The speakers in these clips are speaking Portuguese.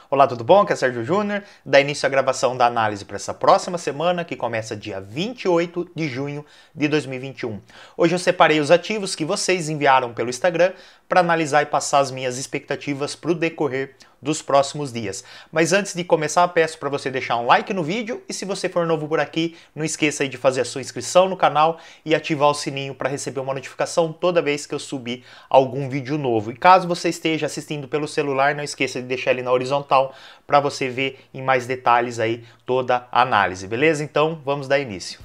Olá, tudo bom? Aqui é Sérgio Júnior, dá início à gravação da análise para essa próxima semana, que começa dia 28 de junho de 2021. Hoje eu separei os ativos que vocês enviaram pelo Instagram para analisar e passar as minhas expectativas para o decorrer dos próximos dias. Mas antes de começar, peço para você deixar um like no vídeo e se você for novo por aqui, não esqueça aí de fazer a sua inscrição no canal e ativar o sininho para receber uma notificação toda vez que eu subir algum vídeo novo. E caso você esteja assistindo pelo celular, não esqueça de deixar ele na horizontal para você ver em mais detalhes aí toda a análise, beleza? Então, vamos dar início.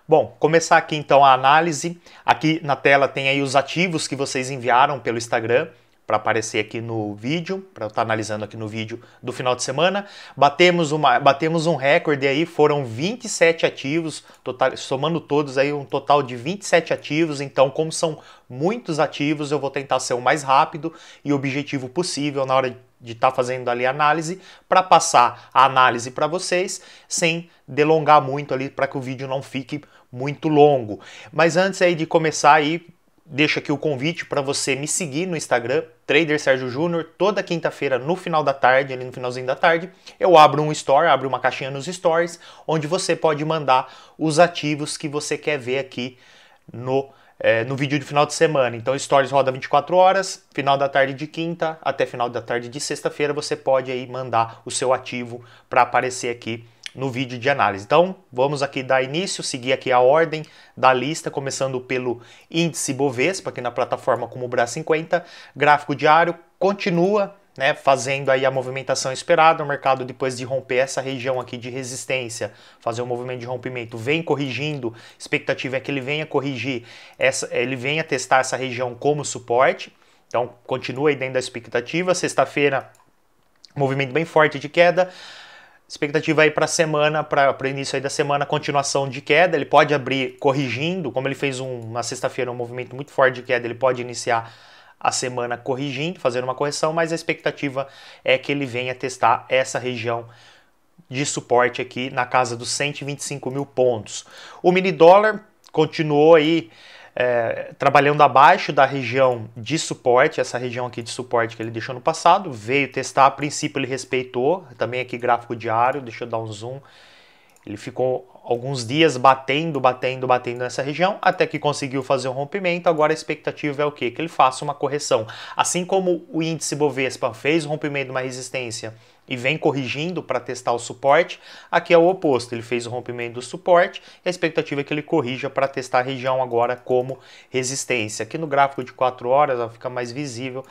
Bom, começar aqui então a análise. Aqui na tela tem aí os ativos que vocês enviaram pelo Instagram para aparecer aqui no vídeo, para eu estar analisando aqui no vídeo do final de semana. Batemos um recorde aí, foram 27 ativos, somando todos aí um total de 27 ativos. Então, como são muitos ativos, eu vou tentar ser o mais rápido e objetivo possível na hora de estar fazendo ali a análise, para passar a análise para vocês, sem delongar muito ali, para que o vídeo não fique muito longo. Mas antes aí de começar aí, deixo aqui o convite para você me seguir no Instagram, Trader Sérgio Júnior. Toda quinta-feira, no final da tarde, ali no finalzinho da tarde, eu abro abro uma caixinha nos stories, onde você pode mandar os ativos que você quer ver aqui no vídeo de final de semana. Então, Stories roda 24 horas, final da tarde de quinta até final da tarde de sexta-feira, você pode aí mandar o seu ativo para aparecer aqui no vídeo de análise. Então, vamos aqui dar início, seguir aqui a ordem da lista, começando pelo índice Bovespa, aqui na plataforma como o BRA50, gráfico diário, continua fazendo aí a movimentação esperada. O mercado, depois de romper essa região aqui de resistência, fazer um movimento de rompimento, vem corrigindo. Expectativa é que ele venha corrigir, ele venha testar essa região como suporte. Então, continua aí dentro da expectativa. Sexta-feira, movimento bem forte de queda. Expectativa aí para a semana, para o início aí da semana, continuação de queda. Ele pode abrir corrigindo, como ele fez na sexta-feira um movimento muito forte de queda, ele pode iniciar a semana corrigindo, fazendo uma correção, mas a expectativa é que ele venha testar essa região de suporte aqui na casa dos 125 mil pontos. O mini dólar continuou aí trabalhando abaixo da região de suporte, essa região aqui de suporte que ele deixou no passado, veio testar, a princípio ele respeitou, também aqui gráfico diário, deixa eu dar um zoom, ele ficou alguns dias batendo nessa região, até que conseguiu fazer um rompimento. Agora a expectativa é o quê? Que ele faça uma correção. Assim como o índice Bovespa fez o rompimento de uma resistência e vem corrigindo para testar o suporte, aqui é o oposto. Ele fez o rompimento do suporte e a expectativa é que ele corrija para testar a região agora como resistência. Aqui no gráfico de 4 horas, ó, fica mais visível,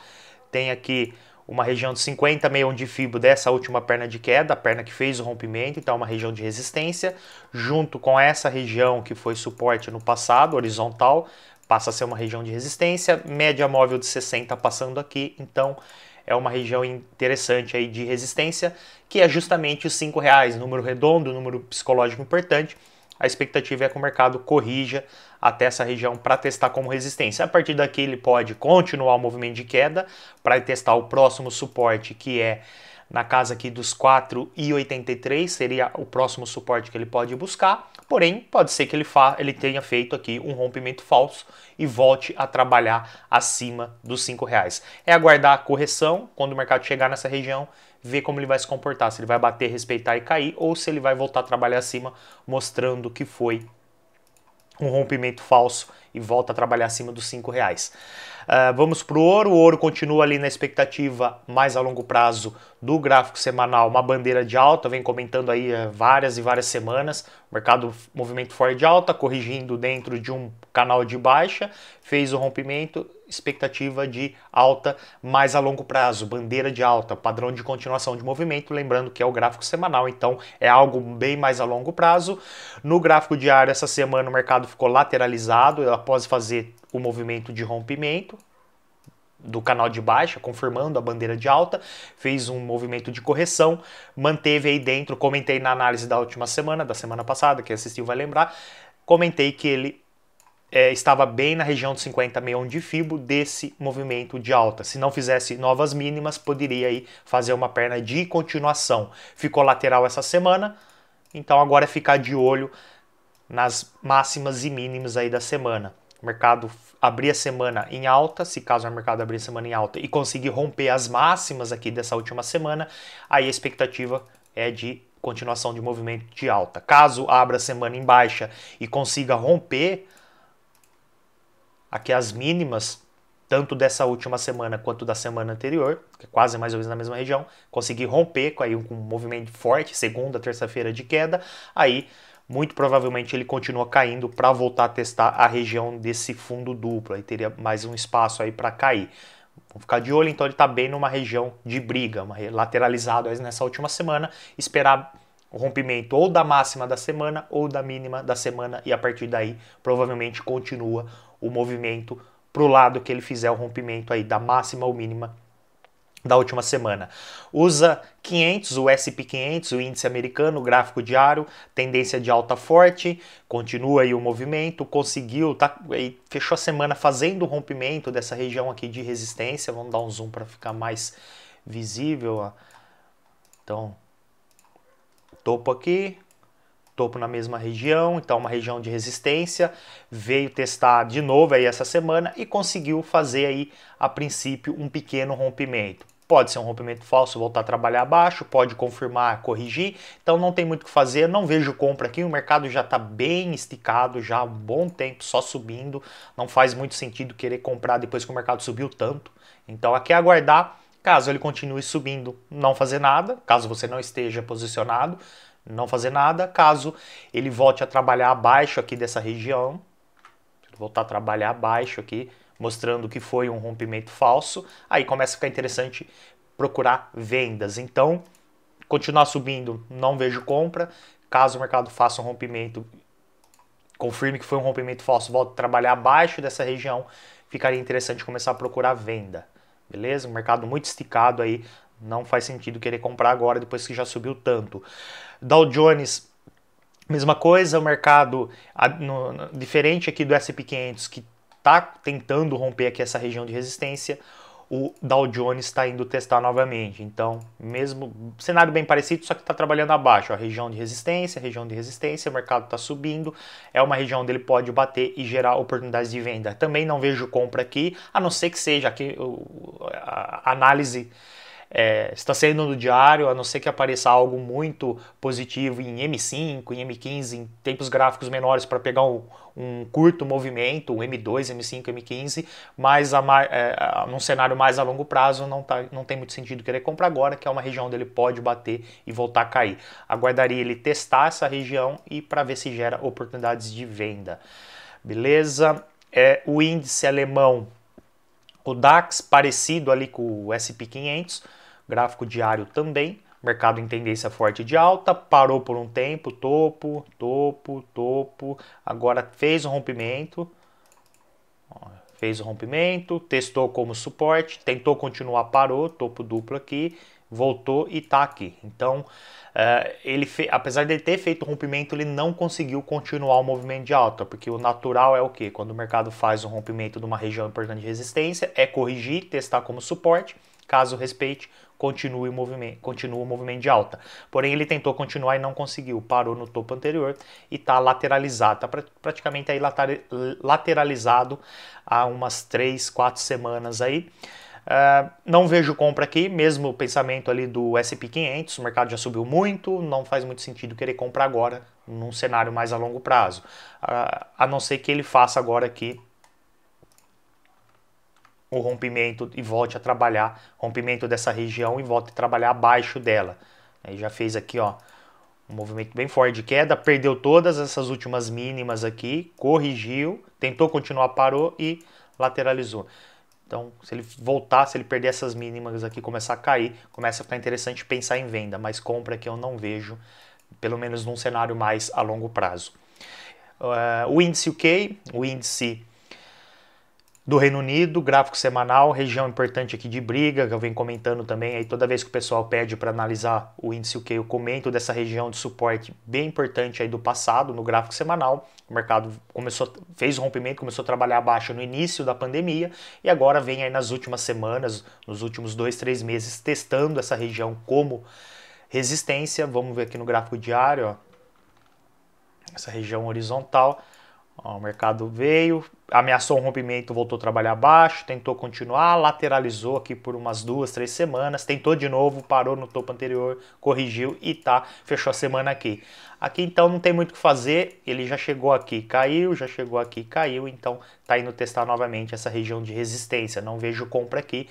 tem aqui uma região de 50 meião de fibro dessa última perna de queda, a perna que fez o rompimento, então uma região de resistência, junto com essa região que foi suporte no passado, horizontal, passa a ser uma região de resistência, média móvel de 60 passando aqui, então é uma região interessante aí de resistência, que é justamente os R$5, número redondo, número psicológico importante. A expectativa é que o mercado corrija até essa região para testar como resistência. A partir daqui ele pode continuar o movimento de queda para testar o próximo suporte, que é na casa aqui dos 4,83, seria o próximo suporte que ele pode buscar. Porém, pode ser que ele tenha feito aqui um rompimento falso e volte a trabalhar acima dos R$5. É aguardar a correção, quando o mercado chegar nessa região, ver como ele vai se comportar, se ele vai bater, respeitar e cair, ou se ele vai voltar a trabalhar acima, mostrando que foi um rompimento falso e volta a trabalhar acima dos R$5. Vamos para o ouro continua ali na expectativa mais a longo prazo do gráfico semanal, uma bandeira de alta, vem comentando aí várias e várias semanas, mercado movimento forte de alta, corrigindo dentro de um canal de baixa, fez o rompimento, expectativa de alta mais a longo prazo, bandeira de alta, padrão de continuação de movimento, lembrando que é o gráfico semanal, então é algo bem mais a longo prazo. No gráfico diário, essa semana o mercado ficou lateralizado, após fazer o movimento de rompimento do canal de baixa, confirmando a bandeira de alta, fez um movimento de correção, manteve aí dentro, comentei na análise da última semana, da semana passada, quem assistiu vai lembrar, comentei que ele estava bem na região de 50 meião de fibro desse movimento de alta. Se não fizesse novas mínimas, poderia aí fazer uma perna de continuação. Ficou lateral essa semana, então agora é ficar de olho nas máximas e mínimas aí da semana. o mercado abrir a semana em alta, se caso o mercado abrir a semana em alta e conseguir romper as máximas aqui dessa última semana, aí a expectativa é de continuação de movimento de alta. Caso abra a semana em baixa e consiga romper aqui as mínimas, tanto dessa última semana quanto da semana anterior, que é quase mais ou menos na mesma região, conseguir romper com um movimento forte, segunda, terça-feira de queda, aí muito provavelmente ele continua caindo para voltar a testar a região desse fundo duplo, aí teria mais um espaço aí para cair. Vamos ficar de olho, então ele está bem numa região de briga, lateralizado nessa última semana, esperar o rompimento ou da máxima da semana ou da mínima da semana e a partir daí provavelmente continua o movimento para o lado que ele fizer o rompimento aí da máxima ou mínima da última semana. Usa 500, o S&P 500, o índice americano, o gráfico diário, tendência de alta forte, continua aí o movimento, conseguiu, fechou a semana fazendo o rompimento dessa região aqui de resistência, vamos dar um zoom para ficar mais visível, ó. Então, topo aqui, topo na mesma região, então uma região de resistência, veio testar de novo aí essa semana e conseguiu fazer aí, a princípio, um pequeno rompimento. Pode ser um rompimento falso, voltar a trabalhar abaixo, pode confirmar, corrigir, então não tem muito o que fazer, não vejo compra aqui, o mercado já está bem esticado, já há um bom tempo só subindo, não faz muito sentido querer comprar depois que o mercado subiu tanto, então aqui é aguardar, caso ele continue subindo, não fazer nada, caso você não esteja posicionado, não fazer nada, caso ele volte a trabalhar abaixo aqui dessa região, voltar a trabalhar abaixo aqui, mostrando que foi um rompimento falso, aí começa a ficar interessante procurar vendas. Então, continuar subindo, não vejo compra, caso o mercado faça um rompimento, confirme que foi um rompimento falso, volte a trabalhar abaixo dessa região, ficaria interessante começar a procurar venda, beleza? Um mercado muito esticado aí, não faz sentido querer comprar agora, depois que já subiu tanto. Dow Jones, mesma coisa, o mercado diferente aqui do S&P 500, que está tentando romper aqui essa região de resistência, o Dow Jones está indo testar novamente. Então, mesmo cenário bem parecido, só que está trabalhando abaixo. A região de resistência, o mercado está subindo, é uma região onde ele pode bater e gerar oportunidades de venda. Também não vejo compra aqui, a não ser que seja aqui a análise está saindo no diário, a não ser que apareça algo muito positivo em M5, em M15, em tempos gráficos menores para pegar um curto movimento, um M2, M5, M15, mas num cenário mais a longo prazo não tem muito sentido querer comprar agora, que é uma região onde ele pode bater e voltar a cair. Aguardaria ele testar essa região e para ver se gera oportunidades de venda. Beleza? O índice alemão, o DAX, parecido ali com o S&P 500, gráfico diário também, mercado em tendência forte de alta, parou por um tempo, topo, topo, topo, agora fez um rompimento, testou como suporte, tentou continuar, parou, topo duplo aqui, voltou e tá aqui. Então, apesar de ele ter feito o rompimento, ele não conseguiu continuar o movimento de alta, porque o natural é o quê? Quando o mercado faz um rompimento de uma região importante de resistência, é corrigir, testar como suporte, caso respeite, continua o movimento de alta. Porém, ele tentou continuar e não conseguiu, parou no topo anterior e está lateralizado, está praticamente aí lateralizado há umas 3, 4 semanas aí. Não vejo compra aqui, mesmo o pensamento ali do S&P 500, o mercado já subiu muito, não faz muito sentido querer comprar agora, num cenário mais a longo prazo, a não ser que ele faça agora aqui o rompimento e volte a trabalhar, rompimento dessa região e volte a trabalhar abaixo dela. Aí já fez aqui, ó, um movimento bem forte de queda, perdeu todas essas últimas mínimas aqui, corrigiu, tentou continuar, parou e lateralizou. Então, se ele voltar, se ele perder essas mínimas aqui, começar a cair, começa a ficar interessante pensar em venda, mas compra que eu não vejo, pelo menos num cenário mais a longo prazo. O índice UK, o índice do Reino Unido, gráfico semanal, região importante aqui de briga, que eu venho comentando também, aí toda vez que o pessoal pede para analisar o índice UK, eu comento dessa região de suporte bem importante aí do passado, no gráfico semanal. O mercado fez um rompimento, começou a trabalhar abaixo no início da pandemia e agora vem aí nas últimas semanas, nos últimos 2, 3 meses, testando essa região como resistência. Vamos ver aqui no gráfico diário, ó, essa região horizontal. Ó, o mercado veio, ameaçou um rompimento, voltou a trabalhar abaixo, tentou continuar, lateralizou aqui por umas 2, 3 semanas, tentou de novo, parou no topo anterior, corrigiu e fechou a semana aqui. Aqui então não tem muito o que fazer, ele já chegou aqui, caiu, já chegou aqui, caiu, então tá indo testar novamente essa região de resistência. Não vejo compra aqui,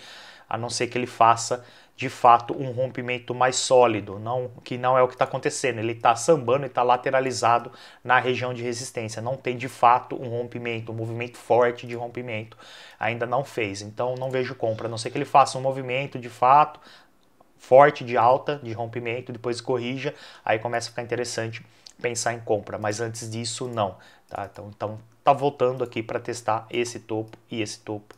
a não ser que ele faça de fato um rompimento mais sólido, que não é o que está acontecendo. Ele está sambando e está lateralizado na região de resistência. Não tem de fato um rompimento, um movimento forte de rompimento. Ainda não fez, então não vejo compra, a não ser que ele faça um movimento de fato forte de alta, de rompimento, depois corrija, aí começa a ficar interessante pensar em compra, mas antes disso não. Tá? Então tá voltando aqui para testar esse topo e esse topo.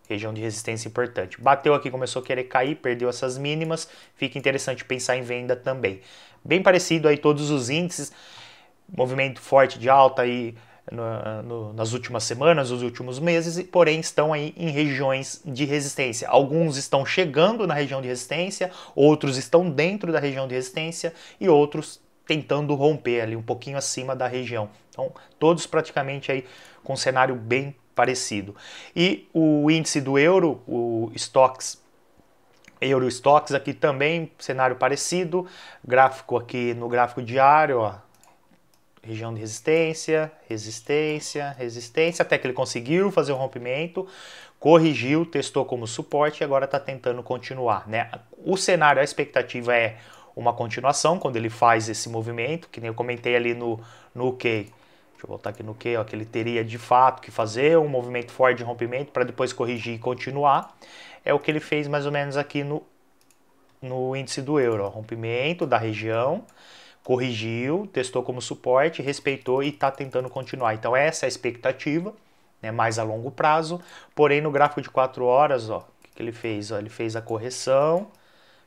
Região de resistência importante. Bateu aqui, começou a querer cair, perdeu essas mínimas. Fica interessante pensar em venda também. Bem parecido aí todos os índices. Movimento forte de alta aí nas últimas semanas, nos últimos meses, porém estão aí em regiões de resistência. Alguns estão chegando na região de resistência, outros estão dentro da região de resistência e outros tentando romper ali um pouquinho acima da região. Então, todos praticamente aí com um cenário bem parecido. E o índice do euro, o Stoxx, Euro Stoxx aqui também, cenário parecido, gráfico aqui no gráfico diário, ó, região de resistência, resistência, resistência, até que ele conseguiu fazer o rompimento, corrigiu, testou como suporte e agora está tentando continuar, né? O cenário, a expectativa é uma continuação quando ele faz esse movimento, que nem eu comentei ali no OK. Deixa eu voltar aqui no Q, ó, que ele teria de fato que fazer um movimento forte de rompimento para depois corrigir e continuar. É o que ele fez mais ou menos aqui no índice do euro. Ó, rompimento da região, corrigiu, testou como suporte, respeitou e está tentando continuar. Então essa é a expectativa, né, mais a longo prazo. Porém no gráfico de 4 horas, ó, o que ele fez? Ó, ele fez a correção,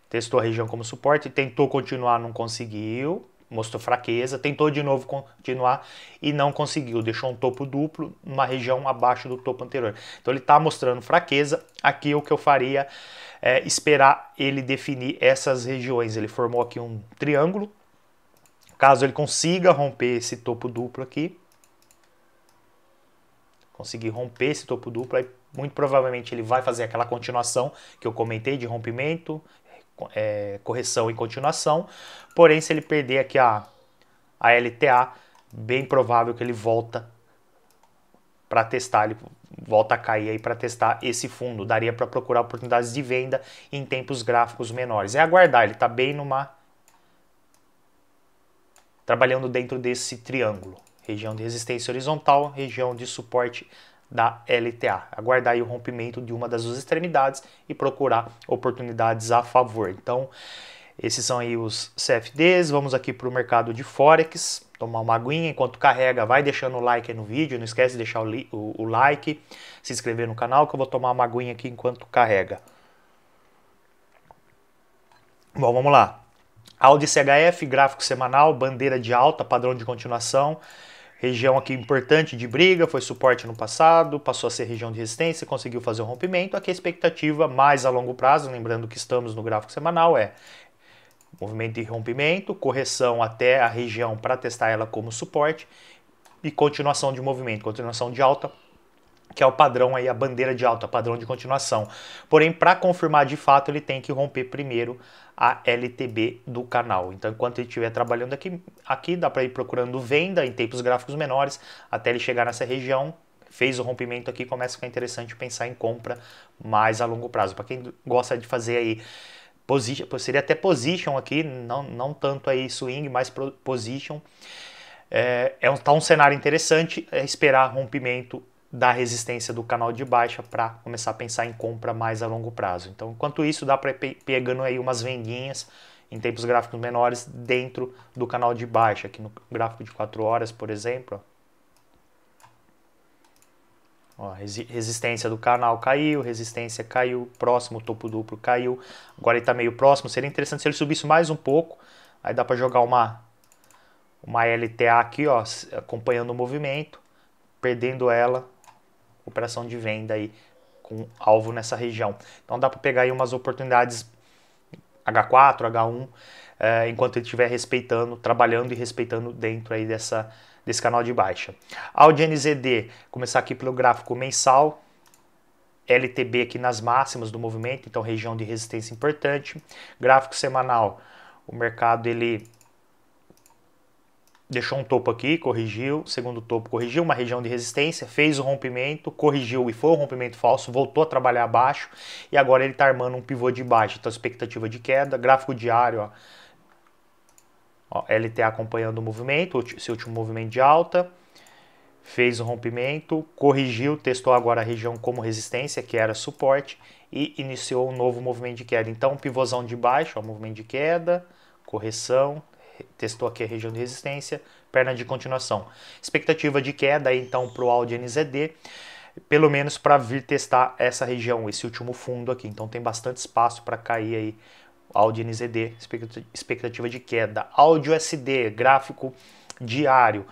testou a região como suporte, tentou continuar, não conseguiu. Mostrou fraqueza, tentou de novo continuar e não conseguiu, deixou um topo duplo numa região abaixo do topo anterior. Então ele está mostrando fraqueza. Aqui o que eu faria é esperar ele definir essas regiões. Ele formou aqui um triângulo. Caso ele consiga romper esse topo duplo aqui, conseguir romper esse topo duplo, aí muito provavelmente ele vai fazer aquela continuação que eu comentei de rompimento, correção e continuação. Porém, se ele perder aqui a LTA, bem provável que ele volta para testar, ele volta a cair aí para testar esse fundo. Daria para procurar oportunidades de venda em tempos gráficos menores. É aguardar, ele está bem trabalhando dentro desse triângulo. Região de resistência horizontal, região de suporte da LTA. Aguardar aí o rompimento de uma das duas extremidades e procurar oportunidades a favor. Então, esses são aí os CFDs. Vamos aqui para o mercado de Forex, tomar uma aguinha enquanto carrega. Vai deixando o like aí no vídeo, não esquece de deixar o like, se inscrever no canal que eu vou tomar uma aguinha aqui enquanto carrega. Bom, vamos lá. Audi CHF, gráfico semanal, bandeira de alta, padrão de continuação. Região aqui importante de briga, foi suporte no passado, passou a ser região de resistência, conseguiu fazer um rompimento. Aqui a expectativa mais a longo prazo, lembrando que estamos no gráfico semanal, é movimento de rompimento, correção até a região para testar ela como suporte e continuação de movimento, continuação de alta, que é o padrão aí, a bandeira de alta, padrão de continuação. Porém, para confirmar de fato, ele tem que romper primeiro a LTB do canal. Então, enquanto ele estiver trabalhando aqui dá para ir procurando venda em tempos gráficos menores, até ele chegar nessa região, fez o rompimento aqui, começa a ficar interessante pensar em compra mais a longo prazo. Para quem gosta de fazer aí, seria até position aqui, não tanto aí swing, mas position. Tá um cenário interessante, esperar rompimento da resistência do canal de baixa para começar a pensar em compra mais a longo prazo. Então, enquanto isso, dá para ir pegando aí umas vendinhas em tempos gráficos menores dentro do canal de baixa, aqui no gráfico de 4 horas, por exemplo. Ó, resistência do canal caiu, resistência caiu, próximo topo duplo caiu. Agora ele está meio próximo, seria interessante se ele subisse mais um pouco, aí dá para jogar uma LTA aqui, ó, acompanhando o movimento, perdendo ela, operação de venda aí com alvo nessa região. Então dá para pegar aí umas oportunidades H4, H1, enquanto ele estiver respeitando, trabalhando e respeitando dentro aí desse canal de baixa. Audi NZD, começar aqui pelo gráfico mensal, LTB aqui nas máximas do movimento, então região de resistência importante. Gráfico semanal, o mercado ele deixou um topo aqui, corrigiu, segundo topo corrigiu, uma região de resistência, fez o rompimento, corrigiu e foi um rompimento falso, voltou a trabalhar abaixo e agora ele está armando um pivô de baixa, então expectativa de queda. Gráfico diário, ó, LTA acompanhando o movimento, seu último movimento de alta, fez o rompimento, corrigiu, testou agora a região como resistência, que era suporte, e iniciou um novo movimento de queda. Então, pivôzão de baixa, ó, movimento de queda, correção, testou aqui a região de resistência, perna de continuação. Expectativa de queda aí, então, para o Audi NZD, pelo menos para vir testar essa região, esse último fundo aqui. Então, tem bastante espaço para cair aí Audi NZD, expectativa de queda. Audi USD, gráfico diário.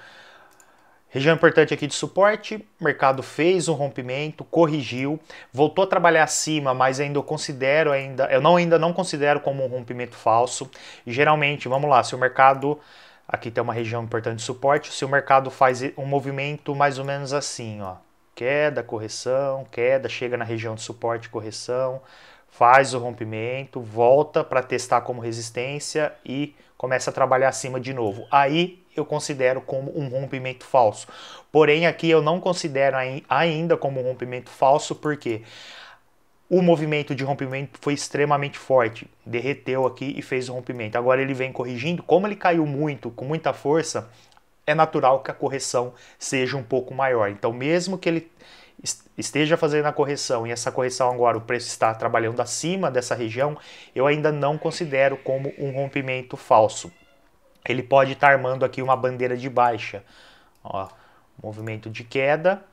Região importante aqui de suporte, mercado fez um rompimento, corrigiu, voltou a trabalhar acima, mas ainda eu ainda não considero como um rompimento falso. E geralmente, vamos lá, se o mercado, aqui tem uma região importante de suporte, se o mercado faz um movimento mais ou menos assim, ó, queda, correção, queda, chega na região de suporte, correção, faz o rompimento, volta para testar como resistência e começa a trabalhar acima de novo. Aí eu considero como um rompimento falso. Porém, aqui eu não considero ainda como um rompimento falso, porque o movimento de rompimento foi extremamente forte, derreteu aqui e fez o rompimento. Agora ele vem corrigindo, como ele caiu muito, com muita força, é natural que a correção seja um pouco maior. Então, mesmo que ele esteja fazendo a correção e essa correção agora o preço está trabalhando acima dessa região, eu ainda não considero como um rompimento falso. Ele pode estar armando aqui uma bandeira de baixa. Ó, movimento de queda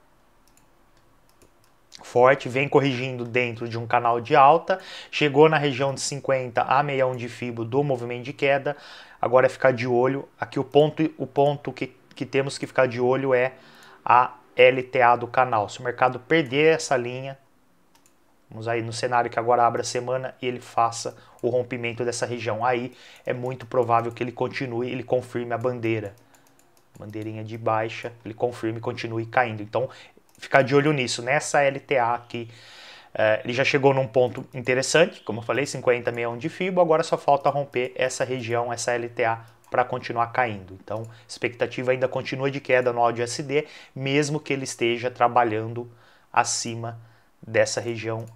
forte, vem corrigindo dentro de um canal de alta, chegou na região de 50 a 61 de Fibo do movimento de queda. Agora é ficar de olho, aqui o ponto que temos que ficar de olho é a LTA do canal. Se o mercado perder essa linha, vamos aí no cenário que agora abre a semana e ele faça o rompimento dessa região, aí é muito provável que ele continue, ele confirme a bandeirinha de baixa, ele confirme e continue caindo. Então, ficar de olho nisso, nessa LTA aqui. Ele já chegou num ponto interessante, como eu falei, 50, 61 de Fibo, agora só falta romper essa região, essa LTA, para continuar caindo. Então, expectativa ainda continua de queda no Audi USD, mesmo que ele esteja trabalhando acima dessa região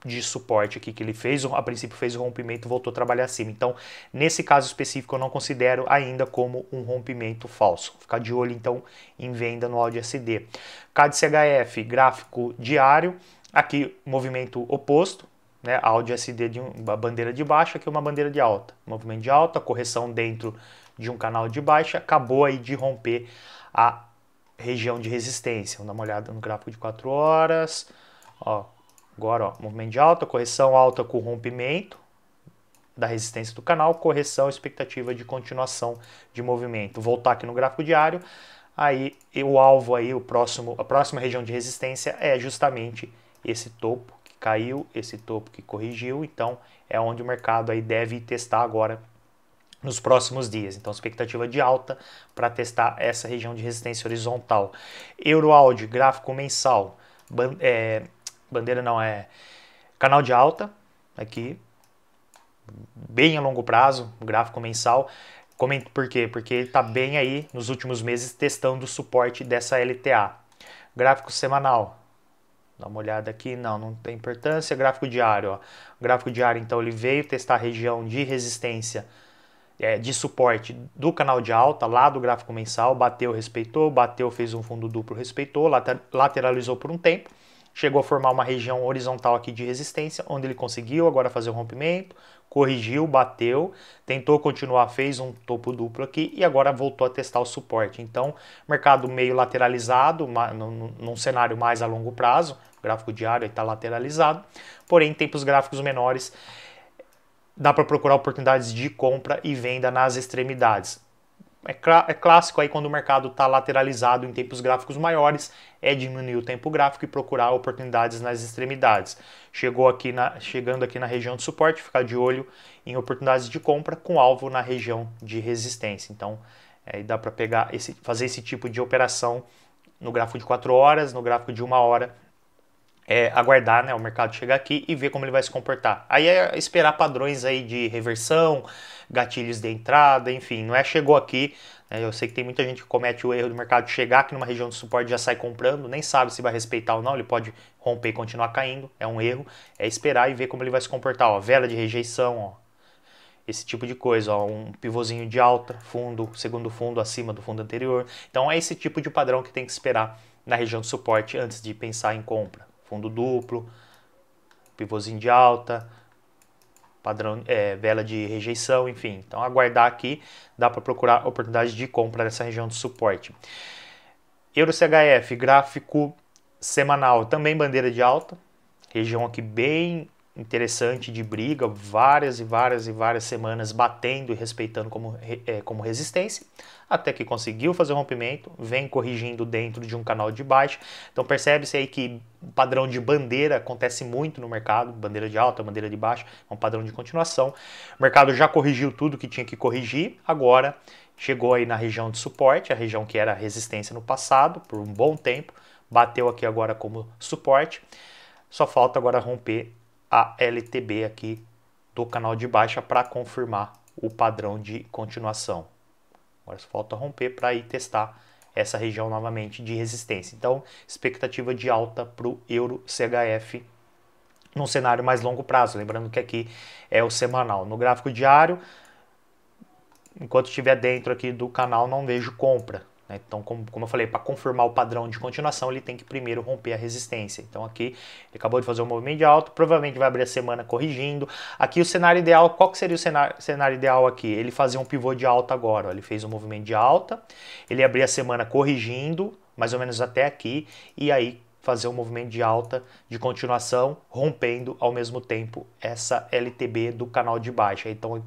de suporte aqui, que ele fez, a princípio fez o rompimento e voltou a trabalhar acima. Então, nesse caso específico, eu não considero ainda como um rompimento falso. Ficar de olho, então, em venda no Audi USD. CAD-CHF, gráfico diário, aqui movimento oposto, né? Audi USD de uma bandeira de baixa, aqui uma bandeira de alta. Movimento de alta, correção dentro de um canal de baixa, acabou aí de romper a região de resistência. Vamos dar uma olhada no gráfico de 4 horas, ó. Agora, ó, movimento de alta, correção alta com rompimento da resistência do canal, correção, expectativa de continuação de movimento. Voltar aqui no gráfico diário, aí o alvo aí, a próxima região de resistência é justamente esse topo que caiu, esse topo que corrigiu, então é onde o mercado aí deve testar agora nos próximos dias. Então, expectativa de alta para testar essa região de resistência horizontal. Euro-Audi, gráfico mensal, bandeira não, é canal de alta, aqui, bem a longo prazo, gráfico mensal. Comento por quê? Porque ele está bem aí, nos últimos meses, testando o suporte dessa LTA. Gráfico semanal, dá uma olhada aqui, não tem importância. Gráfico diário, ó. Gráfico diário, então, ele veio testar a região de resistência, de suporte do canal de alta, lá do gráfico mensal, bateu, respeitou, bateu, fez um fundo duplo, respeitou, lateralizou por um tempo, chegou a formar uma região horizontal aqui de resistência, onde ele conseguiu agora fazer o rompimento, corrigiu, bateu, tentou continuar, fez um topo duplo aqui e agora voltou a testar o suporte. Então, mercado meio lateralizado, num cenário mais a longo prazo, gráfico diário está lateralizado, porém, em tempos gráficos menores, dá para procurar oportunidades de compra e venda nas extremidades. É clássico aí quando o mercado está lateralizado em tempos gráficos maiores, é diminuir o tempo gráfico e procurar oportunidades nas extremidades. Chegando aqui na região de suporte, ficar de olho em oportunidades de compra com alvo na região de resistência. Então, dá para fazer esse tipo de operação no gráfico de 4 horas, no gráfico de 1 hora, aguardar, né, o mercado chegar aqui e ver como ele vai se comportar. Aí é esperar padrões aí de reversão, gatilhos de entrada, enfim, não é chegou aqui, né, eu sei que tem muita gente que comete o erro do mercado chegar aqui numa região de suporte e já sai comprando, nem sabe se vai respeitar ou não, ele pode romper e continuar caindo, é um erro, é esperar e ver como ele vai se comportar, ó, vela de rejeição, ó, esse tipo de coisa, ó, um pivôzinho de alta, fundo, segundo fundo acima do fundo anterior, então é esse tipo de padrão que tem que esperar na região de suporte antes de pensar em compra. Fundo duplo, pivôzinho de alta, padrão, vela de rejeição, enfim. Então aguardar aqui, dá para procurar oportunidades de compra nessa região de suporte. Euro CHF, gráfico semanal, também bandeira de alta, região aqui bem interessante de briga, várias e várias semanas batendo e respeitando como resistência, até que conseguiu fazer o rompimento, vem corrigindo dentro de um canal de baixa. Então percebe-se aí que o padrão de bandeira acontece muito no mercado, bandeira de alta, bandeira de baixa, é um padrão de continuação. O mercado já corrigiu tudo que tinha que corrigir, agora chegou aí na região de suporte, a região que era resistência no passado, por um bom tempo, bateu aqui agora como suporte, só falta agora romper a LTB aqui do canal de baixa para confirmar o padrão de continuação. Agora só falta romper para ir testar essa região novamente de resistência. Então, expectativa de alta para o Euro CHF num cenário mais longo prazo. Lembrando que aqui é o semanal. No gráfico diário, enquanto estiver dentro aqui do canal, não vejo compra. Então, como eu falei, para confirmar o padrão de continuação, ele tem que primeiro romper a resistência. Então aqui, ele acabou de fazer um movimento de alta, provavelmente vai abrir a semana corrigindo. Aqui o cenário ideal, qual que seria o cenário ideal aqui? Ele fazia um pivô de alta agora, ó. Ele fez um movimento de alta, ele abria a semana corrigindo, mais ou menos até aqui, e aí fazer um movimento de alta de continuação, rompendo ao mesmo tempo essa LTB do canal de baixa. Então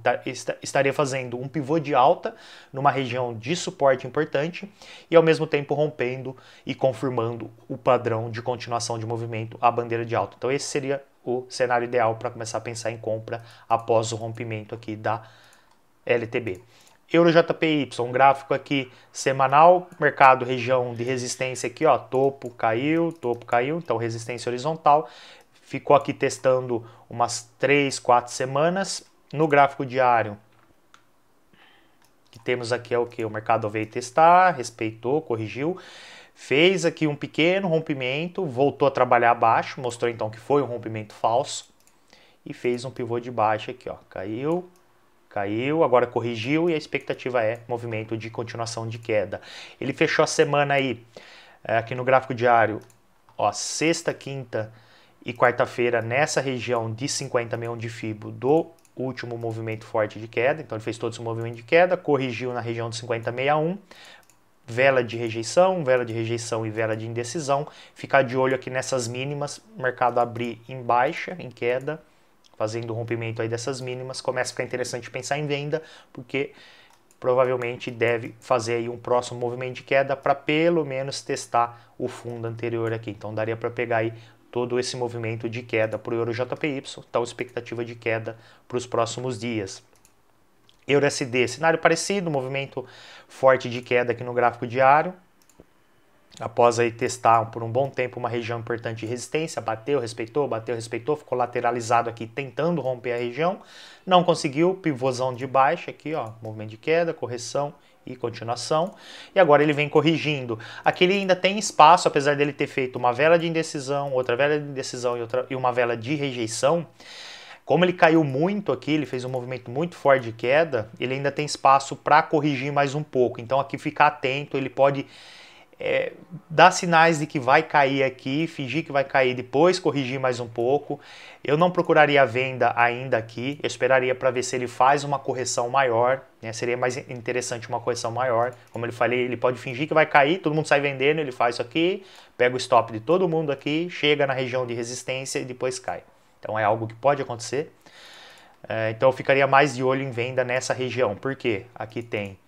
estaria fazendo um pivô de alta numa região de suporte importante e ao mesmo tempo rompendo e confirmando o padrão de continuação de movimento, a bandeira de alta. Então esse seria o cenário ideal para começar a pensar em compra após o rompimento aqui da LTB. Euro JPY, um gráfico aqui semanal, mercado região de resistência aqui, ó, topo caiu, então resistência horizontal, ficou aqui testando umas 3, 4 semanas. No gráfico diário, que temos aqui é o que? O mercado veio testar, respeitou, corrigiu, fez aqui um pequeno rompimento, voltou a trabalhar abaixo, mostrou então que foi um rompimento falso e fez um pivô de baixa aqui, ó, caiu, agora corrigiu e a expectativa é movimento de continuação de queda. Ele fechou a semana aí, aqui no gráfico diário, ó, sexta, quinta e quarta-feira nessa região de 50,61 de Fibo do último movimento forte de queda. Então ele fez todo esse movimento de queda, corrigiu na região de 50,61, vela de rejeição e vela de indecisão. Ficar de olho aqui nessas mínimas, mercado abrir em baixa, em queda, fazendo o rompimento aí dessas mínimas, começa a ficar interessante pensar em venda, porque provavelmente deve fazer aí um próximo movimento de queda para pelo menos testar o fundo anterior aqui. Então daria para pegar aí todo esse movimento de queda para o Euro JPY, então expectativa de queda para os próximos dias. Euro SD, cenário parecido, movimento forte de queda aqui no gráfico diário. Após aí testar por um bom tempo uma região importante de resistência, bateu, respeitou, ficou lateralizado aqui tentando romper a região, não conseguiu, pivôzão de baixa aqui, ó, movimento de queda, correção e continuação, e agora ele vem corrigindo. Aqui ele ainda tem espaço, apesar dele ter feito uma vela de indecisão, outra vela de indecisão e uma vela de rejeição. Como ele caiu muito aqui, ele fez um movimento muito forte de queda, ele ainda tem espaço para corrigir mais um pouco, então aqui ficar atento, ele pode dar sinais de que vai cair aqui, fingir que vai cair, depois corrigir mais um pouco. Eu não procuraria a venda ainda aqui, eu esperaria para ver se ele faz uma correção maior, né? Seria mais interessante uma correção maior. Como eu falei, ele pode fingir que vai cair, todo mundo sai vendendo, ele faz isso aqui, pega o stop de todo mundo aqui, chega na região de resistência e depois cai. Então é algo que pode acontecer. Então eu ficaria mais de olho em venda nessa região, porque aqui tem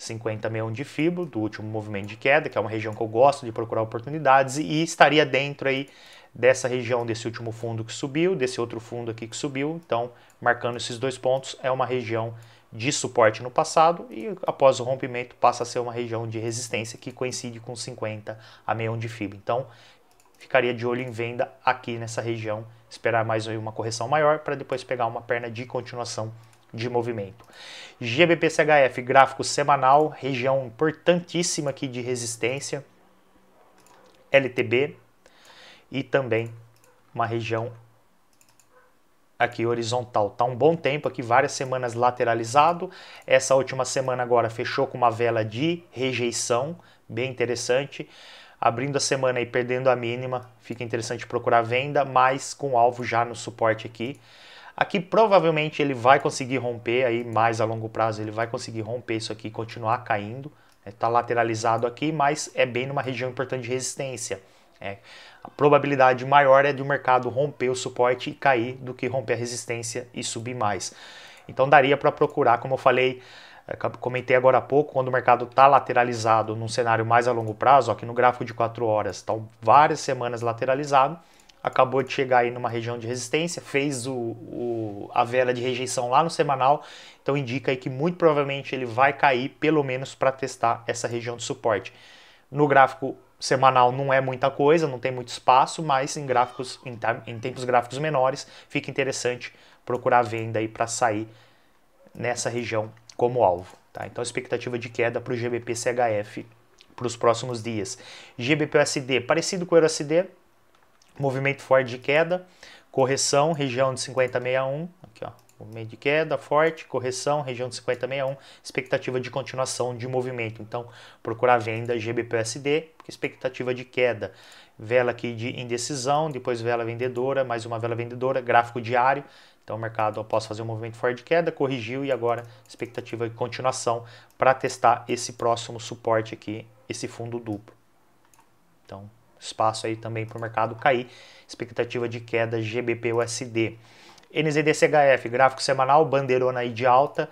50,61 de fibro, do último movimento de queda, que é uma região que eu gosto de procurar oportunidades, e estaria dentro aí dessa região, desse último fundo que subiu, desse outro fundo aqui que subiu. Então, marcando esses dois pontos, é uma região de suporte no passado e após o rompimento passa a ser uma região de resistência que coincide com 50,61 de fibra. Então, ficaria de olho em venda aqui nessa região, esperar mais uma correção maior para depois pegar uma perna de continuação de movimento. GBP-CHF, gráfico semanal, região importantíssima aqui de resistência, LTB, e também uma região aqui horizontal. Tá um bom tempo aqui, várias semanas lateralizado. Essa última semana agora fechou com uma vela de rejeição, bem interessante. Abrindo a semana e perdendo a mínima, fica interessante procurar venda, mas com alvo já no suporte aqui. Aqui provavelmente ele vai conseguir romper, aí mais a longo prazo ele vai conseguir romper isso aqui e continuar caindo. Está lateralizado aqui, mas é bem numa região importante de resistência. A probabilidade maior é de o mercado romper o suporte e cair do que romper a resistência e subir mais. Então daria para procurar, como eu falei, comentei agora há pouco, quando o mercado está lateralizado num cenário mais a longo prazo, aqui no gráfico de 4 horas, estão várias semanas lateralizado, acabou de chegar aí numa região de resistência, fez a vela de rejeição lá no semanal, então indica aí que muito provavelmente ele vai cair pelo menos para testar essa região de suporte. No gráfico semanal não é muita coisa, não tem muito espaço, mas em tempos gráficos menores fica interessante procurar venda aí para sair nessa região como alvo. Tá? Então expectativa de queda para o GBP-CHF para os próximos dias. GBP-USD parecido com o EURUSD, movimento forte de queda, correção, região de 50,61, aqui ó, movimento de queda forte, correção, região de 50,61, expectativa de continuação de movimento. Então, procurar venda GBP-USD, expectativa de queda, vela aqui de indecisão, depois vela vendedora, mais uma vela vendedora, gráfico diário. Então, o mercado, após fazer um movimento forte de queda, corrigiu e agora expectativa de continuação para testar esse próximo suporte aqui, esse fundo duplo. Então, espaço aí também para o mercado cair, expectativa de queda GBP-USD. NZD-CHF, gráfico semanal, bandeirona aí de alta,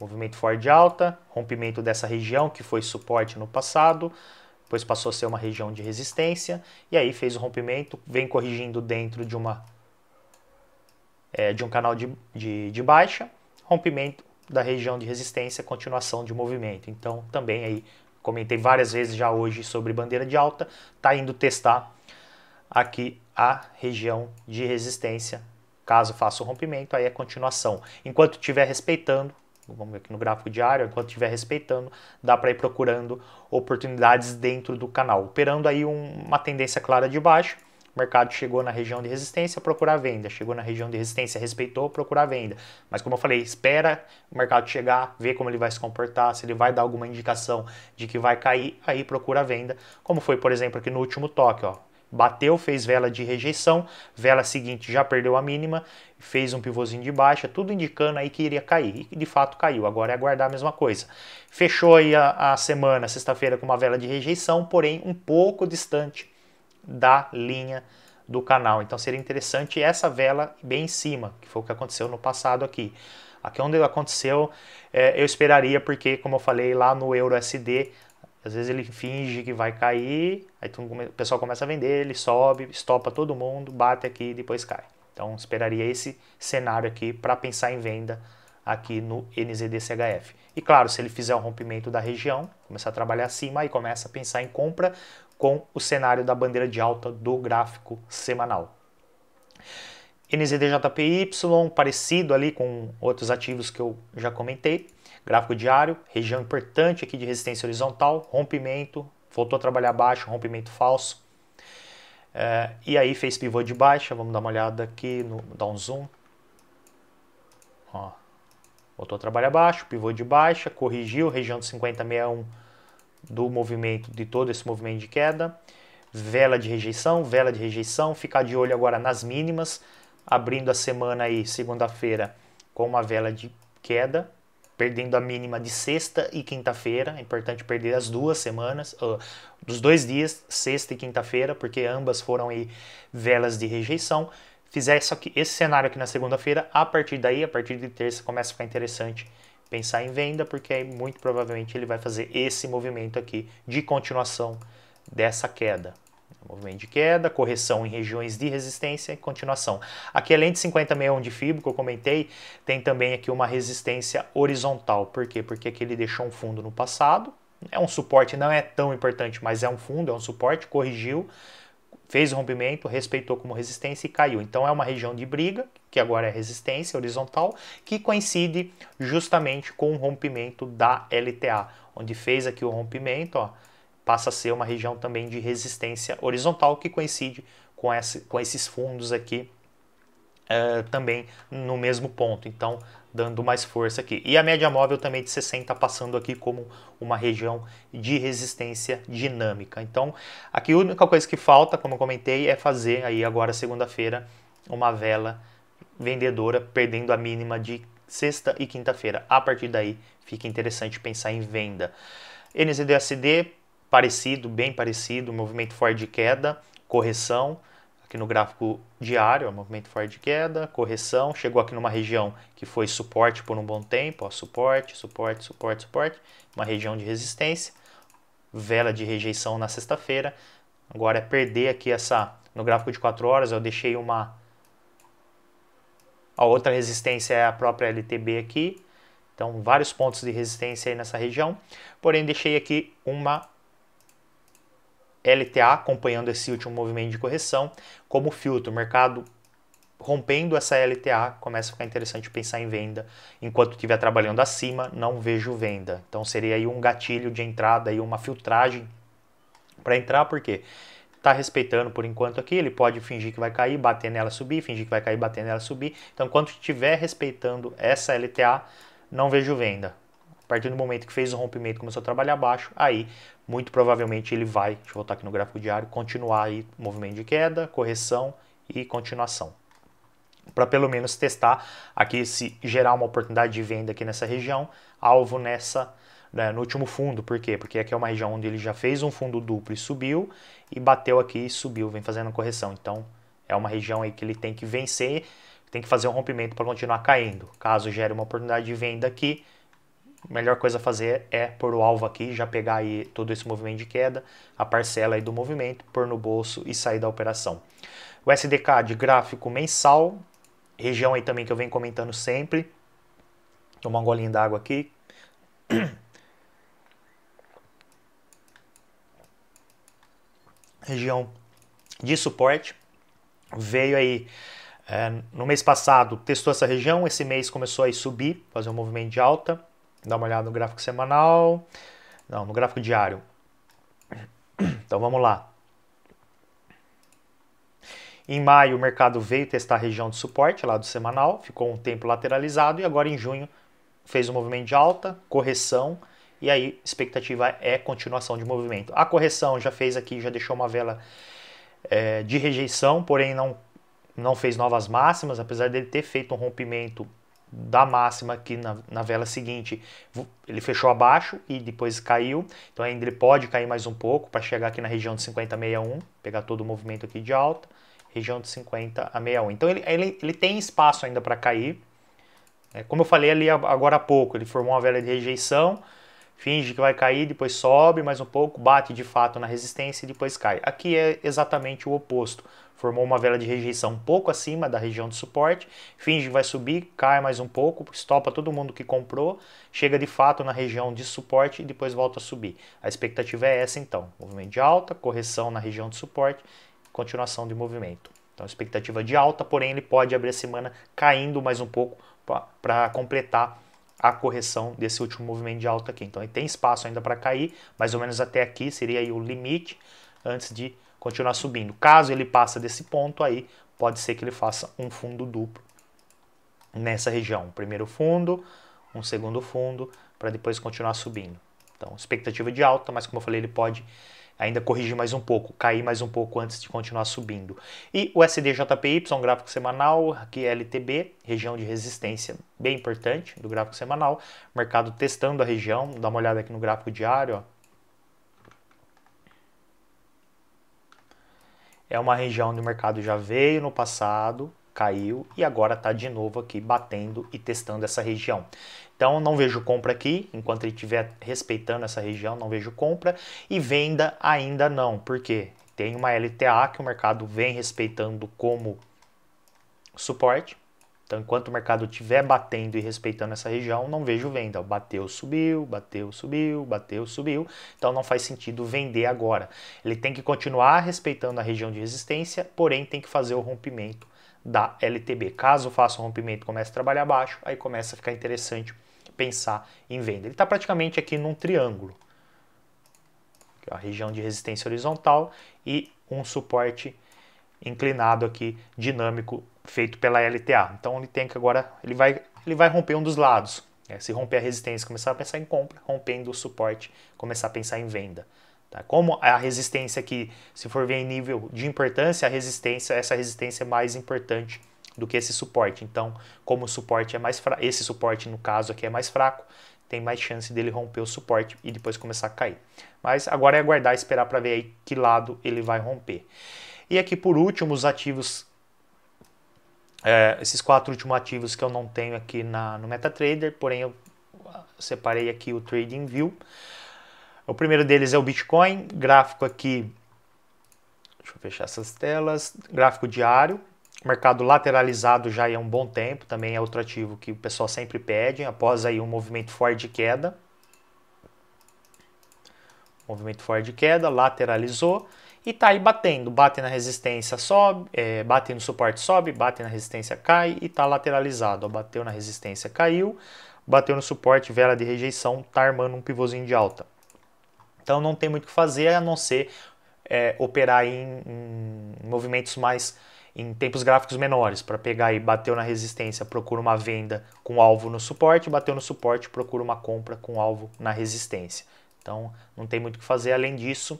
movimento forte de alta, rompimento dessa região que foi suporte no passado, depois passou a ser uma região de resistência, e aí fez o rompimento, vem corrigindo dentro de um canal de baixa, rompimento da região de resistência, continuação de movimento. Então também aí, comentei várias vezes já hoje sobre bandeira de alta, está indo testar aqui a região de resistência. Caso faça o rompimento, aí é continuação. Enquanto estiver respeitando, vamos ver aqui no gráfico diário, enquanto estiver respeitando, dá para ir procurando oportunidades dentro do canal. Operando aí uma tendência clara de baixo, o mercado chegou na região de resistência, procurar venda. Chegou na região de resistência, respeitou, procurar venda. Mas como eu falei, espera o mercado chegar, ver como ele vai se comportar, se ele vai dar alguma indicação de que vai cair, aí procura venda. Como foi, por exemplo, aqui no último toque, ó. Bateu, fez vela de rejeição, vela seguinte já perdeu a mínima, fez um pivôzinho de baixa, tudo indicando aí que iria cair, e de fato caiu, agora é aguardar a mesma coisa. Fechou aí a semana, sexta-feira, com uma vela de rejeição, porém um pouco distante da linha do canal, então seria interessante essa vela bem em cima, que foi o que aconteceu no passado aqui. Aqui onde aconteceu, eu esperaria, porque como eu falei lá no EURUSD, às vezes ele finge que vai cair, aí o pessoal começa a vender, ele sobe, estopa todo mundo, bate aqui e depois cai. Então esperaria esse cenário aqui para pensar em venda aqui no NZD-CHF. E claro, se ele fizer o rompimento da região, começar a trabalhar acima, aí começa a pensar em compra com o cenário da bandeira de alta do gráfico semanal. NZD-JPY, parecido ali com outros ativos que eu já comentei. Gráfico diário, região importante aqui de resistência horizontal, rompimento, voltou a trabalhar baixo, rompimento falso. E aí fez pivô de baixa, vamos dar uma olhada aqui, dar um zoom. Ó, voltou a trabalhar baixo, pivô de baixa, corrigiu, região de 50,61 do movimento, de todo esse movimento de queda. Vela de rejeição, ficar de olho agora nas mínimas, abrindo a semana aí, segunda-feira, com uma vela de queda, perdendo a mínima de sexta e quinta-feira. É importante perder as duas semanas, dos 2 dias, sexta e quinta-feira, porque ambas foram aí velas de rejeição. Fizer esse cenário aqui na segunda-feira, a partir daí, a partir de terça, começa a ficar interessante pensar em venda, porque aí muito provavelmente ele vai fazer esse movimento aqui de continuação dessa queda. Movimento de queda, correção em regiões de resistência e continuação. Aqui, além de 50,61 de FIBO que eu comentei, tem também aqui uma resistência horizontal. Por quê? Porque aqui ele deixou um fundo no passado. É um suporte, não é tão importante, mas é um fundo, é um suporte, corrigiu, fez o rompimento, respeitou como resistência e caiu. Então é uma região de briga, que agora é resistência horizontal, que coincide justamente com o rompimento da LTA, onde fez aqui o rompimento, ó, passa a ser uma região também de resistência horizontal, que coincide com esses fundos aqui também no mesmo ponto. Então, dando mais força aqui. E a média móvel também de 60 passando aqui como uma região de resistência dinâmica. Então, aqui a única coisa que falta, como eu comentei, é fazer aí agora segunda-feira uma vela vendedora perdendo a mínima de sexta e quinta-feira. A partir daí fica interessante pensar em venda. NZD-USD parecido, bem parecido, movimento forte de queda, correção. Aqui no gráfico diário, ó, movimento forte de queda, correção, chegou aqui numa região que foi suporte por um bom tempo, ó, suporte, suporte, suporte, suporte, uma região de resistência, vela de rejeição na sexta-feira. Agora é perder aqui no gráfico de 4 horas, eu deixei a outra resistência é a própria LTB aqui, então vários pontos de resistência aí nessa região, porém deixei aqui uma LTA acompanhando esse último movimento de correção como filtro. O mercado rompendo essa LTA começa a ficar interessante pensar em venda. Enquanto estiver trabalhando acima, não vejo venda. Então seria aí um gatilho de entrada e uma filtragem para entrar, porque está respeitando por enquanto aqui, ele pode fingir que vai cair, bater nela, subir, fingir que vai cair, bater nela, subir. Então enquanto estiver respeitando essa LTA, não vejo venda. A partir do momento que fez o rompimento e começou a trabalhar abaixo, aí muito provavelmente ele vai, deixa eu voltar aqui no gráfico diário, continuar aí movimento de queda, correção e continuação. Para pelo menos testar aqui se gerar uma oportunidade de venda aqui nessa região, alvo no último fundo. Por quê? Porque aqui é uma região onde ele já fez um fundo duplo e subiu, e bateu aqui e subiu, vem fazendo correção. Então é uma região aí que ele tem que vencer, tem que fazer um rompimento para continuar caindo. Caso gere uma oportunidade de venda aqui, a melhor coisa a fazer é pôr o alvo aqui, já pegar aí todo esse movimento de queda, a parcela aí do movimento, pôr no bolso e sair da operação. O SDK de gráfico mensal, região aí também que eu venho comentando sempre. Tomar um golinho d'água aqui. Região de suporte. Veio aí no mês passado, testou essa região, esse mês começou a subir, fazer um movimento de alta. Dá uma olhada no gráfico semanal. Não, no gráfico diário. Então vamos lá. Em maio o mercado veio testar a região de suporte lá do semanal, ficou um tempo lateralizado e agora em junho fez um movimento de alta, correção e aí expectativa é continuação de movimento. A correção já fez aqui, já deixou uma vela de rejeição, porém não fez novas máximas, apesar dele ter feito um rompimento da máxima aqui na vela seguinte, ele fechou abaixo e depois caiu, então ainda ele pode cair mais um pouco para chegar aqui na região de 50,61, pegar todo o movimento aqui de alta, região de 50 a 61. Então ele tem espaço ainda para cair. Como eu falei ali agora há pouco, ele formou uma vela de rejeição, finge que vai cair, depois sobe mais um pouco, bate de fato na resistência e depois cai. Aqui é exatamente o oposto. Formou uma vela de rejeição um pouco acima da região de suporte, finge que vai subir, cai mais um pouco, estopa todo mundo que comprou, chega de fato na região de suporte e depois volta a subir. A expectativa é essa então, movimento de alta, correção na região de suporte, continuação de movimento. Então expectativa de alta, porém ele pode abrir a semana caindo mais um pouco para completar a correção desse último movimento de alta aqui. Então ele tem espaço ainda para cair, mais ou menos até aqui seria aí o limite antes de continuar subindo. Caso ele passe desse ponto aí, pode ser que ele faça um fundo duplo nessa região. Um primeiro fundo, um segundo fundo, para depois continuar subindo. Então expectativa de alta, mas como eu falei, ele pode ainda corrigir mais um pouco, cair mais um pouco antes de continuar subindo. E o SDJPY, gráfico semanal, aqui é LTB, região de resistência bem importante do gráfico semanal. Mercado testando a região, dá uma olhada aqui no gráfico diário, ó. É uma região onde o mercado já veio no passado, caiu e agora está de novo aqui batendo e testando essa região. Então não vejo compra aqui, enquanto ele estiver respeitando essa região, não vejo compra. E venda ainda não, porque tem uma LTA que o mercado vem respeitando como suporte. Então, enquanto o mercado estiver batendo e respeitando essa região, não vejo venda. Bateu, subiu, bateu, subiu, bateu, subiu. Então, não faz sentido vender agora. Ele tem que continuar respeitando a região de resistência, porém tem que fazer o rompimento da LTB. Caso faça o rompimento e comece a trabalhar abaixo, aí começa a ficar interessante pensar em venda. Ele está praticamente aqui num triângulo. Aqui, ó, a região de resistência horizontal e um suporte inclinado aqui, dinâmico, feito pela LTA. Então ele tem que agora, ele vai romper um dos lados. Se romper a resistência, começar a pensar em compra, rompendo o suporte, começar a pensar em venda. Tá? Como a resistência aqui, se for ver em nível de importância, essa resistência é mais importante do que esse suporte. Então, como o suporte é mais fraco, esse suporte no caso aqui é mais fraco, tem mais chance dele romper o suporte e depois começar a cair. Mas agora é aguardar e esperar para ver aí que lado ele vai romper. E aqui por último, os ativos, esses 4 últimos ativos que eu não tenho aqui no MetaTrader, porém eu separei aqui o TradingView. O primeiro deles é o Bitcoin, gráfico aqui, deixa eu fechar essas telas, gráfico diário, mercado lateralizado já há um bom tempo, também é outro ativo que o pessoal sempre pede, após aí um movimento forte de queda. Movimento forte de queda, lateralizou. E tá aí batendo, bate na resistência, sobe, bate no suporte, sobe, bate na resistência, cai e tá lateralizado. Ó, bateu na resistência, caiu, bateu no suporte, vela de rejeição, tá armando um pivôzinho de alta. Então não tem muito o que fazer a não ser operar em movimentos mais, em tempos gráficos menores, para pegar aí, bateu na resistência, procura uma venda com alvo no suporte, bateu no suporte, procura uma compra com alvo na resistência. Então não tem muito o que fazer além disso.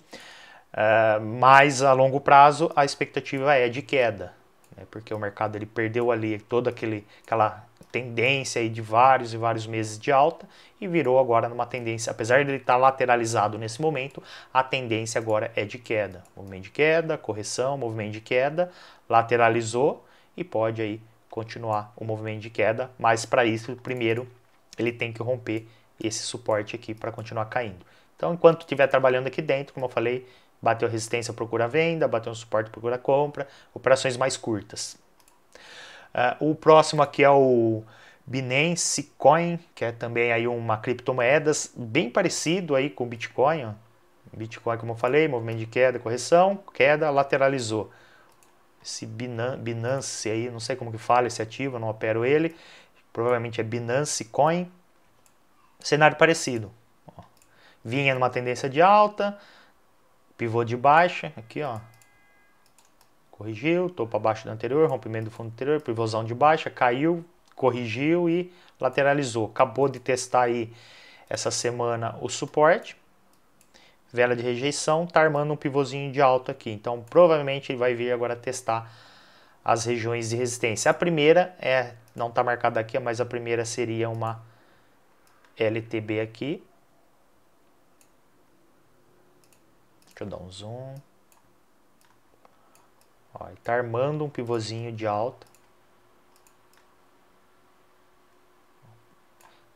Mas a longo prazo a expectativa é de queda, né? Porque o mercado ele perdeu ali toda aquela tendência aí de vários e vários meses de alta e virou agora numa tendência, apesar de ele estar lateralizado nesse momento, a tendência agora é de queda. Movimento de queda, correção, movimento de queda, lateralizou e pode aí continuar o movimento de queda, mas para isso primeiro ele tem que romper esse suporte aqui para continuar caindo. Então enquanto estiver trabalhando aqui dentro, como eu falei, bateu resistência, procura venda, bateu um suporte, procura compra, operações mais curtas. O próximo aqui é o Binance Coin, que é também aí uma criptomoeda bem parecido aí com o Bitcoin. Ó. Bitcoin, como eu falei, movimento de queda, correção, queda, lateralizou. Esse Binance aí, não sei como que fala esse ativo, eu não opero ele, provavelmente é Binance Coin. Cenário parecido. Ó. Vinha numa tendência de alta, pivô de baixa, aqui ó, corrigiu, topo abaixo do anterior, rompimento do fundo anterior, pivôzão de baixa, caiu, corrigiu e lateralizou. Acabou de testar aí essa semana o suporte, vela de rejeição, tá armando um pivôzinho de alta aqui. Então provavelmente ele vai vir agora testar as regiões de resistência. A primeira não tá marcada aqui, mas a primeira seria uma LTB aqui. Deixa eu dar um zoom. Ó, ele tá armando um pivôzinho de alta.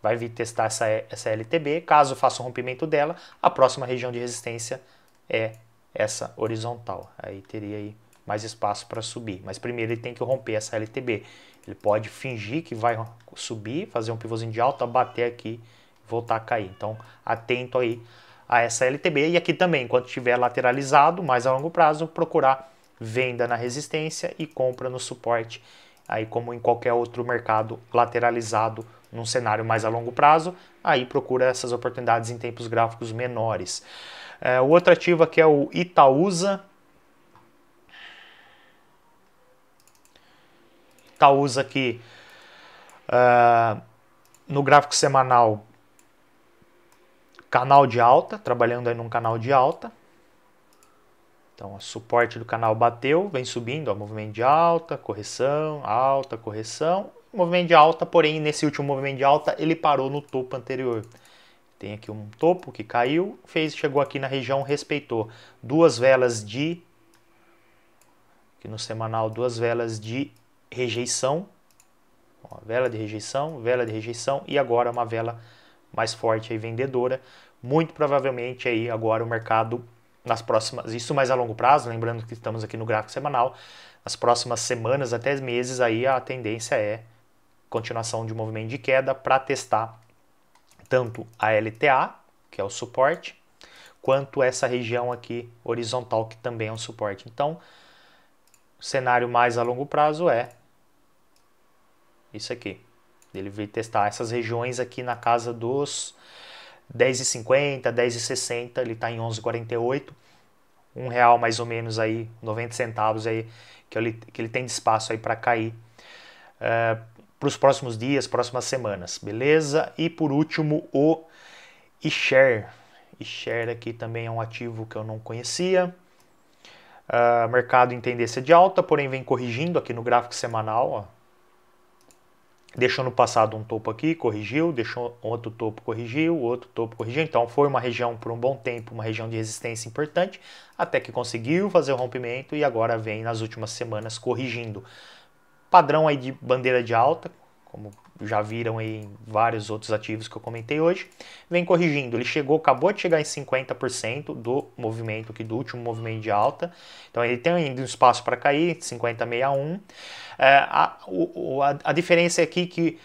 Vai vir testar essa LTB. Caso faça o rompimento dela, a próxima região de resistência é essa horizontal. Aí teria aí mais espaço para subir. Mas primeiro ele tem que romper essa LTB. Ele pode fingir que vai subir, fazer um pivôzinho de alta, bater aqui, voltar a cair. Então, atento aí a essa LTB. E aqui também, enquanto estiver lateralizado, mais a longo prazo, procurar venda na resistência e compra no suporte. Aí, como em qualquer outro mercado lateralizado, num cenário mais a longo prazo, aí procura essas oportunidades em tempos gráficos menores. O outro ativo aqui é o Itaúsa. Itaúsa aqui, no gráfico semanal, canal de alta, trabalhando aí num canal de alta. Então, o suporte do canal bateu, vem subindo, ó, movimento de alta, correção, movimento de alta, porém nesse último movimento de alta ele parou no topo anterior. Tem aqui um topo que caiu, chegou aqui na região, respeitou duas velas de, aqui no semanal, duas velas de rejeição, Ó, vela de rejeição e agora uma vela mais forte aí, vendedora. Muito provavelmente aí agora o mercado nas próximas, isso mais a longo prazo, lembrando que estamos aqui no gráfico semanal, nas próximas semanas até meses aí a tendência é continuação de movimento de queda para testar tanto a LTA, que é o suporte, quanto essa região aqui horizontal, que também é um suporte. Então, o cenário mais a longo prazo é isso aqui. Ele veio testar essas regiões aqui na casa dos 10,50, 10,60, ele está em 11,48. R$1 mais ou menos aí, 90 centavos aí, que ele tem de espaço aí para cair para os próximos dias, próximas semanas, beleza? E por último o iShare. iShare aqui também é um ativo que eu não conhecia. Mercado em tendência de alta, porém vem corrigindo aqui no gráfico semanal, ó. Deixou no passado um topo aqui, corrigiu, deixou outro topo, corrigiu, outro topo, corrigiu. Então foi uma região por um bom tempo, uma região de resistência importante, até que conseguiu fazer o rompimento e agora vem nas últimas semanas corrigindo. Padrão aí de bandeira de alta, como já viram aí em vários outros ativos que eu comentei hoje, vem corrigindo. Ele acabou de chegar em 50% do movimento aqui, do último movimento de alta. Então ele tem ainda um espaço para cair, 50,61. A diferença é aqui que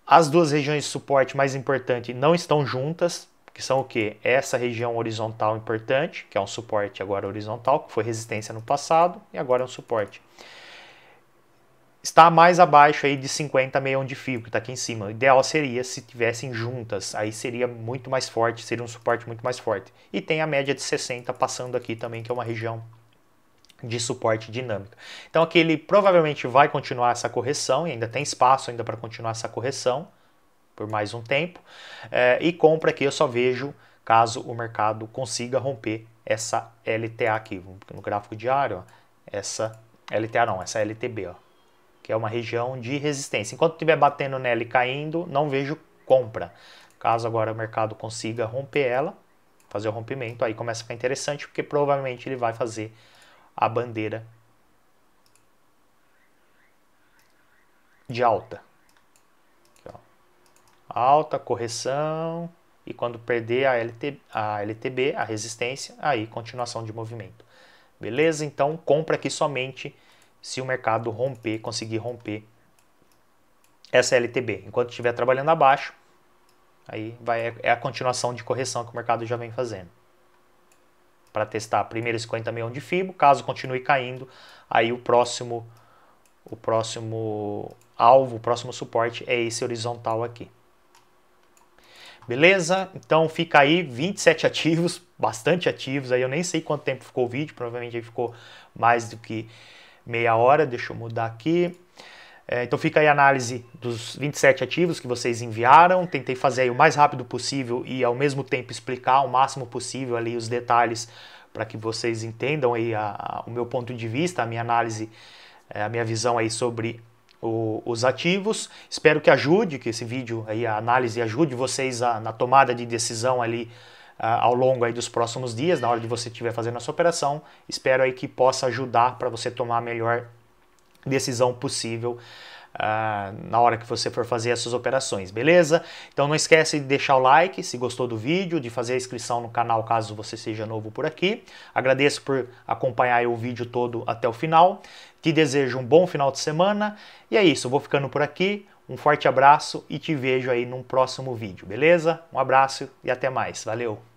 as duas regiões de suporte mais importantes não estão juntas, que são o quê? Essa região horizontal importante, que é um suporte agora horizontal, que foi resistência no passado e agora é um suporte. Está mais abaixo aí de 50,61 de fio, que está aqui em cima. O ideal seria se tivessem juntas, aí seria muito mais forte, seria um suporte muito mais forte. E tem a média de 60 passando aqui também, que é uma região de suporte dinâmica. Então aqui ele provavelmente vai continuar essa correção, e ainda tem espaço ainda para continuar essa correção por mais um tempo. E compra aqui eu só vejo caso o mercado consiga romper essa LTA aqui, no gráfico diário, ó, essa LTA não, essa LTB, ó, que é uma região de resistência. Enquanto estiver batendo nela e caindo, não vejo compra. Caso agora o mercado consiga romper ela, fazer o rompimento, aí começa a ficar interessante, porque provavelmente ele vai fazer a bandeira de alta. Aqui, ó. Alta, correção, e quando perder a LTB, a resistência, aí continuação de movimento. Beleza? Então compra aqui somente se o mercado conseguir romper essa LTB. Enquanto estiver trabalhando abaixo, aí é a continuação de correção que o mercado já vem fazendo. Para testar primeiro 50,61 de FIBO, caso continue caindo, aí o próximo alvo, o próximo suporte é esse horizontal aqui. Beleza? Então fica aí 27 ativos, bastante ativos, aí eu nem sei quanto tempo ficou o vídeo, provavelmente aí ficou mais do que meia hora, deixa eu mudar aqui. Então fica aí a análise dos 27 ativos que vocês enviaram, tentei fazer aí o mais rápido possível e ao mesmo tempo explicar o máximo possível ali os detalhes para que vocês entendam aí o meu ponto de vista, a minha análise, a minha visão aí sobre os ativos. Espero que ajude, que esse vídeo aí, a análise ajude vocês na tomada de decisão ali ao longo aí dos próximos dias, na hora de você estiver fazendo a sua operação. Espero aí que possa ajudar para você tomar a melhor decisão possível na hora que você for fazer essas operações, beleza? Então não esquece de deixar o like se gostou do vídeo, de fazer a inscrição no canal caso você seja novo por aqui. Agradeço por acompanhar o vídeo todo até o final. Te desejo um bom final de semana. E é isso, eu vou ficando por aqui. Um forte abraço e te vejo aí num próximo vídeo, beleza? Um abraço e até mais. Valeu!